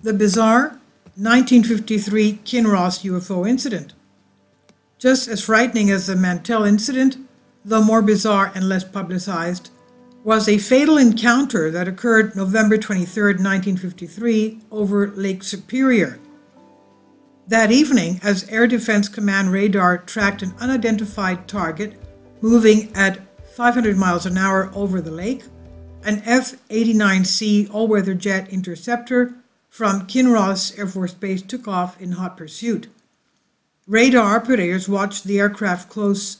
The bizarre 1953 Kinross UFO incident. Just as frightening as the Mantell incident, though more bizarre and less publicized, was a fatal encounter that occurred November 23, 1953, over Lake Superior. That evening, as Air Defense Command radar tracked an unidentified target moving at 500 miles an hour over the lake, an F-89C all-weather jet interceptor from Kinross Air Force Base took off in hot pursuit. Radar operators watched the aircraft close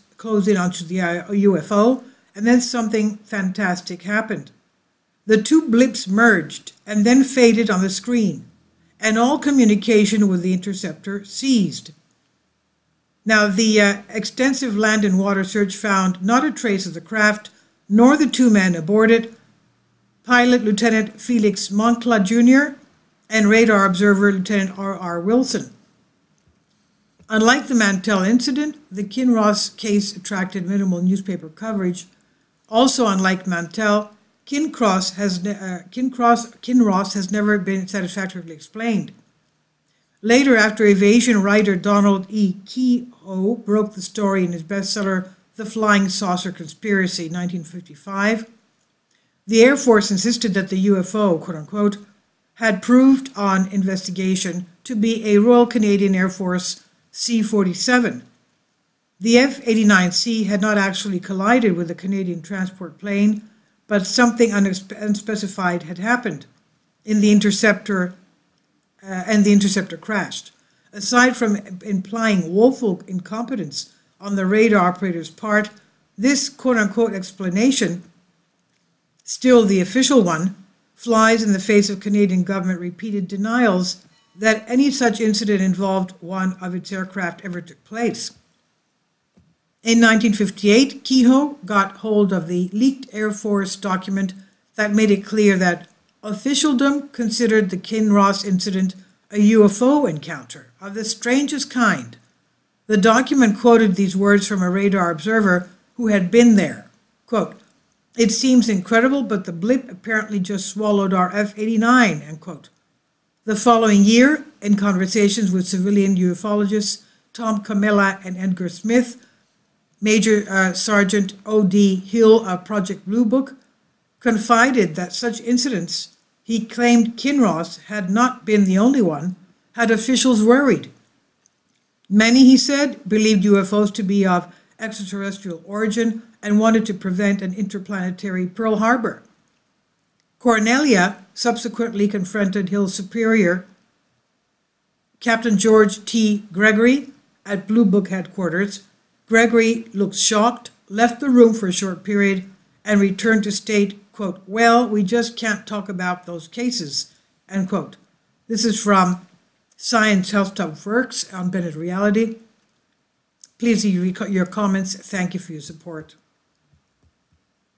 in onto the UFO, and then something fantastic happened. The two blips merged and then faded on the screen, and all communication with the interceptor ceased. Now, the extensive land and water search found not a trace of the craft, nor the two men aboard it, pilot Lieutenant Felix Moncla Jr. and radar observer Lieutenant R.R. Wilson. Unlike the Mantell incident, the Kinross case attracted minimal newspaper coverage. Also, unlike Mantell, Kinross has never been satisfactorily explained. Later, after aviation writer Donald E. Kehoe broke the story in his bestseller The Flying Saucer Conspiracy, 1955, the Air Force insisted that the UFO, quote-unquote, had proved on investigation to be a Royal Canadian Air Force C-47. The F-89C had not actually collided with a Canadian transport plane, but something unspecified had happened in the interceptor, and the interceptor crashed. Aside from implying woeful incompetence on the radar operator's part, this quote-unquote explanation, still the official one, flies in the face of Canadian government repeated denials that any such incident involved one of its aircraft ever took place. In 1958, Kehoe got hold of the leaked Air Force document that made it clear that officialdom considered the Kinross incident a UFO encounter of the strangest kind. The document quoted these words from a radar observer who had been there. Quote, "It seems incredible, but the blip apparently just swallowed our F-89, end quote. The following year, in conversations with civilian ufologists Tom Camella and Edgar Smith, Major Sergeant O.D. Hill of Project Blue Book confided that such incidents, he claimed Kinross had not been the only one, had officials worried. Many, he said, believed UFOs to be of extraterrestrial origin and wanted to prevent an interplanetary Pearl Harbor. Cornelia subsequently confronted Hill's superior, Captain George T. Gregory, at Blue Book headquarters. Gregory looked shocked, left the room for a short period, and returned to state, quote, "Well, we just can't talk about those cases," end quote. This is from Science Health Stuff Works on Bennett Reality. Please leave your comments. Thank you for your support.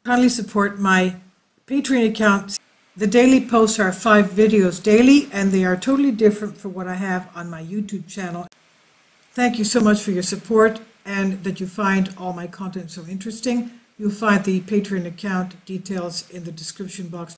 Kindly support my Patreon account. The daily posts are 5 videos daily, and they are totally different from what I have on my YouTube channel. Thank you so much for your support and that you find all my content so interesting. You'll find the Patreon account details in the description box.